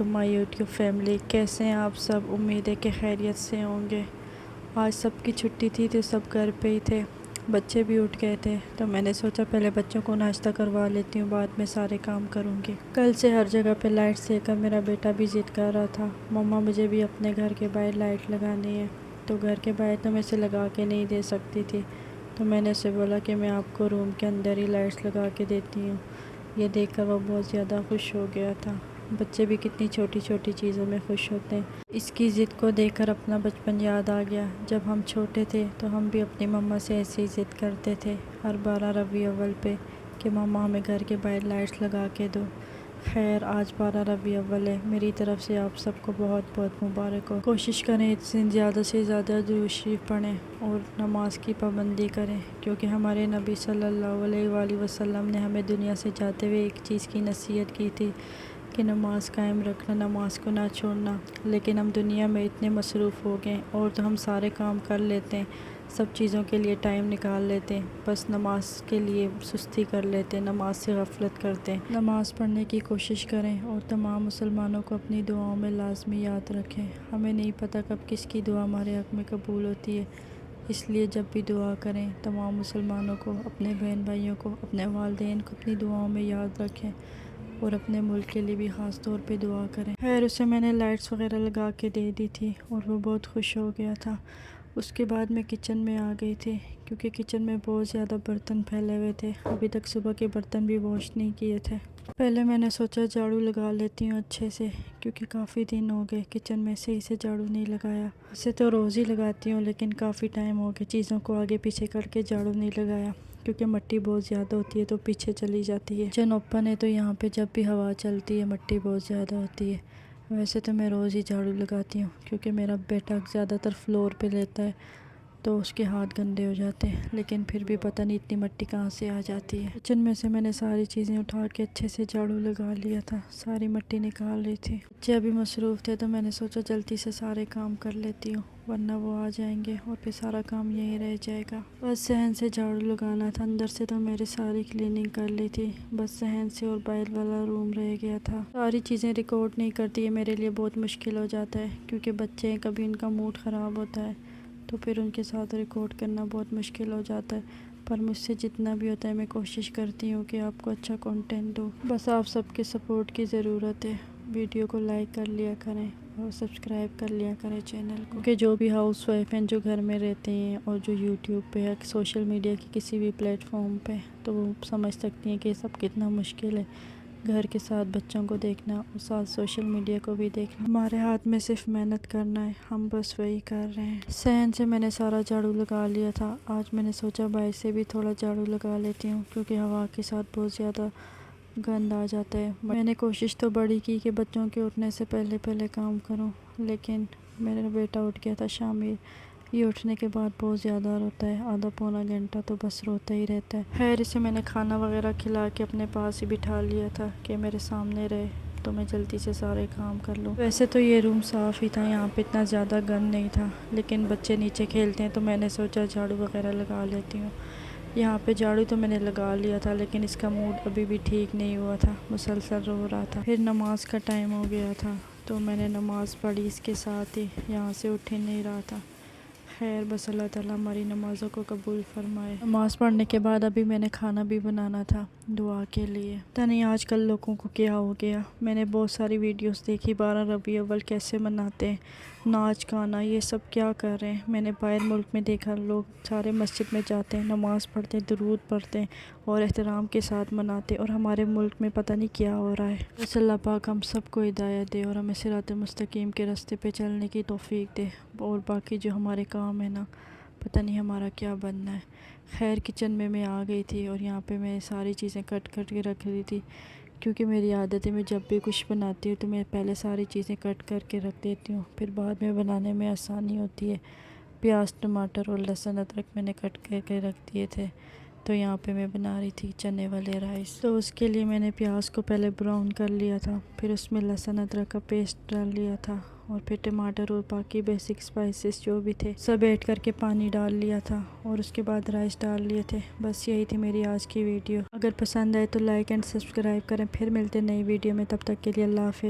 علیکم مائی YouTube family, کیسے ہیں آپ سب؟ امید ہے کہ خیریت سے ہوں گے۔ آج سب کی چھٹی تھی تو سب گھر پہ ہی تھے، بچے بھی اٹھ گئے تھے تو میں نے سوچا پہلے بچوں کو ناشتہ کروا لیتی ہوں، بعد میں سارے کام کروں گی۔ کل سے ہر جگہ پہ لائٹس لے کر میرا بیٹا بھی ضد کر رہا تھا، مما مجھے بھی اپنے گھر کے باہر لائٹ لگانی ہے، تو گھر کے باہر تو میں اسے لگا کے نہیں دے سکتی تھی، تو میں نے اسے بولا کہ میں آپ کو روم کے اندر ہی لائٹس لگا کے دیتی ہوں۔ یہ دیکھ کر وہ بہت زیادہ خوش ہو گیا تھا۔ بچے بھی کتنی چھوٹی چھوٹی چیزوں میں خوش ہوتے ہیں۔ اس کی ضد کو دیکھ کر اپنا بچپن یاد آ گیا۔ جب ہم چھوٹے تھے تو ہم بھی اپنی مما سے ایسے ہی ضد کرتے تھے ہر 12 ربیع الاول پہ کہ مما ہمیں گھر کے باہر لائٹس لگا کے دو۔ خیر آج 12 ربیع الاول ہے، میری طرف سے آپ سب کو بہت بہت مبارک ہو۔ کوشش کریں اس دن زیادہ سے زیادہ درود شریف پڑھیں اور نماز کی پابندی کریں، کیونکہ ہمارے نبی صلی اللہ علیہ وآلہ وسلم نے ہمیں دنیا سے جاتے ہوئے ایک چیز کی نصیحت کی تھی کہ نماز قائم رکھنا، نماز کو نہ چھوڑنا۔ لیکن ہم دنیا میں اتنے مصروف ہو گئے اور تو ہم سارے کام کر لیتے ہیں، سب چیزوں کے لیے ٹائم نکال لیتے ہیں، بس نماز کے لیے سستی کر لیتے ہیں، نماز سے غفلت کرتے ہیں۔ نماز پڑھنے کی کوشش کریں اور تمام مسلمانوں کو اپنی دعاؤں میں لازمی یاد رکھیں۔ ہمیں نہیں پتہ کب کس کی دعا ہمارے حق میں قبول ہوتی ہے، اس لیے جب بھی دعا کریں تمام مسلمانوں کو، اپنے بہن بھائیوں کو، اپنے والدین کو اپنی دعاؤں میں یاد رکھیں اور اپنے ملک کے لیے بھی خاص طور پہ دعا کریں۔ خیر اسے میں نے لائٹس وغیرہ لگا کے دے دی تھی اور وہ بہت خوش ہو گیا تھا۔ اس کے بعد میں کچن میں آ گئی تھی، کیونکہ کچن میں بہت زیادہ برتن پھیلے ہوئے تھے، ابھی تک صبح کے برتن بھی واش نہیں کیے تھے۔ پہلے میں نے سوچا جھاڑو لگا لیتی ہوں اچھے سے، کیونکہ کافی دن ہو گئے کچن میں صحیح سے جھاڑو نہیں لگایا۔ اسے تو روز ہی لگاتی ہوں لیکن کافی ٹائم ہو گیا چیزوں کو آگے پیچھے کر کے جھاڑو نہیں لگایا، کیونکہ مٹی بہت زیادہ ہوتی ہے تو پیچھے چلی جاتی ہے۔ کچن اوپن ہے تو یہاں پہ جب بھی ہوا چلتی ہے مٹی بہت زیادہ ہوتی ہے۔ ویسے تو میں روز ہی جھاڑو لگاتی ہوں، کیونکہ میرا بیٹا زیادہ تر فلور پہ لیتا ہے تو اس کے ہاتھ گندے ہو جاتے ہیں، لیکن پھر بھی پتہ نہیں اتنی مٹی کہاں سے آ جاتی ہے۔ کچن میں سے میں نے ساری چیزیں اٹھا کے اچھے سے جھاڑو لگا لیا تھا، ساری مٹی نکال رہی تھی۔ بچے ابھی مصروف تھے تو میں نے سوچا جلدی سے سارے کام کر لیتی ہوں، ورنہ وہ آ جائیں گے اور پھر سارا کام یہیں رہ جائے گا۔ بس صحن سے جھاڑو لگانا تھا، اندر سے تو میری ساری کلیننگ کر لی تھی، بس صحن سے اور باہر والا روم رہ گیا تھا۔ ساری چیزیں ریکارڈ نہیں کرتی ہے میرے لیے بہت مشکل ہو جاتا ہے، کیونکہ بچے کبھی ان کا موڈ خراب ہوتا ہے تو پھر ان کے ساتھ ریکارڈ کرنا بہت مشکل ہو جاتا ہے، پر مجھ سے جتنا بھی ہوتا ہے میں کوشش کرتی ہوں کہ آپ کو اچھا کنٹینٹ دوں۔ بس آپ سب کے سپورٹ کی ضرورت ہے، ویڈیو کو لائک کر لیا کریں اور سبسکرائب کر لیا کریں چینل کو، کہ جو بھی ہاؤس وائف ہیں جو گھر میں رہتے ہیں اور جو یوٹیوب پہ یا سوشل میڈیا کی کسی بھی پلیٹ فارم پہ، تو وہ سمجھ سکتی ہیں کہ یہ سب کتنا مشکل ہے، گھر کے ساتھ بچوں کو دیکھنا اور ساتھ سوشل میڈیا کو بھی دیکھنا۔ ہمارے ہاتھ میں صرف محنت کرنا ہے، ہم بس وہی کر رہے ہیں۔ صحن سے میں نے سارا جھاڑو لگا لیا تھا، آج میں نے سوچا باہر سے بھی تھوڑا جھاڑو لگا لیتی ہوں، کیونکہ ہوا کے ساتھ بہت زیادہ گند آ جاتا ہے۔ میں نے کوشش تو بڑی کی کہ بچوں کے اٹھنے سے پہلے پہلے کام کروں، لیکن میرا بیٹا اٹھ گیا تھا شامل، یہ اٹھنے کے بعد بہت زیادہ روتا ہے، آدھا پونا گھنٹہ تو بس روتا ہی رہتا ہے۔ خیر اسے میں نے کھانا وغیرہ کھلا کے اپنے پاس ہی بٹھا لیا تھا کہ میرے سامنے رہے تو میں جلدی سے سارے کام کر لوں۔ ویسے تو یہ روم صاف ہی تھا، یہاں پہ اتنا زیادہ گند نہیں تھا، لیکن بچے نیچے کھیلتے ہیں تو میں نے سوچا جھاڑو وغیرہ لگا لیتی ہوں۔ یہاں پہ جھاڑو تو میں نے لگا لیا تھا، لیکن اس کا موڈ ابھی بھی ٹھیک نہیں ہوا تھا، مسلسل رو رہا تھا۔ پھر نماز کا ٹائم ہو گیا تھا تو میں نے نماز پڑھی اس کے ساتھ ہی، یہاں سے اٹھ ہی نہیں رہا تھا۔ خیر بس اللہ تعالیٰ ہماری نمازوں کو قبول فرمائے۔ نماز پڑھنے کے بعد ابھی میں نے کھانا بھی بنانا تھا دعا کے لیے۔ پتہ نہیں آج کل لوگوں کو کیا ہو گیا، میں نے بہت ساری ویڈیوز دیکھی 12 ربیع الاول کیسے مناتے ہیں، ناچ گانا یہ سب کیا کر رہے ہیں۔ میں نے باہر ملک میں دیکھا لوگ سارے مسجد میں جاتے ہیں، نماز پڑھتے ہیں، درود پڑھتے ہیں اور احترام کے ساتھ مناتے ہیں، اور ہمارے ملک میں پتہ نہیں کیا ہو رہا ہے۔ بس اللہ پاک ہم سب کو ہدایت دے اور ہمیں صراط مستقیم کے راستے پہ چلنے کی توفیق دے، اور باقی جو ہمارے کام ہے نا پتہ نہیں ہمارا کیا بننا ہے۔ خیر کچن میں آ گئی تھی اور یہاں پہ میں ساری چیزیں کٹ کے رکھ لی تھی، کیونکہ میری عادت ہے میں جب بھی کچھ بناتی ہوں تو میں پہلے ساری چیزیں کٹ کر کے رکھ دیتی ہوں، پھر بعد میں بنانے میں آسانی ہوتی ہے۔ پیاز ٹماٹر اور لہسن ادرک میں نے کٹ کر کے رکھ دیے تھے، تو یہاں پہ میں بنا رہی تھی چنے والے رائس، تو اس کے لیے میں نے پیاز کو پہلے براؤن کر لیا تھا، پھر اس میں لہسن ادرک کا پیسٹ ڈال لیا تھا اور پھر ٹماٹر اور باقی بیسک اسپائسز جو بھی تھے سب ایڈ کر کے پانی ڈال لیا تھا اور اس کے بعد رائس ڈال لیے تھے۔ بس یہی تھی میری آج کی ویڈیو، اگر پسند آئے تو لائک اینڈ سبسکرائب کریں، پھر ملتے نئی ویڈیو میں، تب تک کے لیے اللہ حافظ۔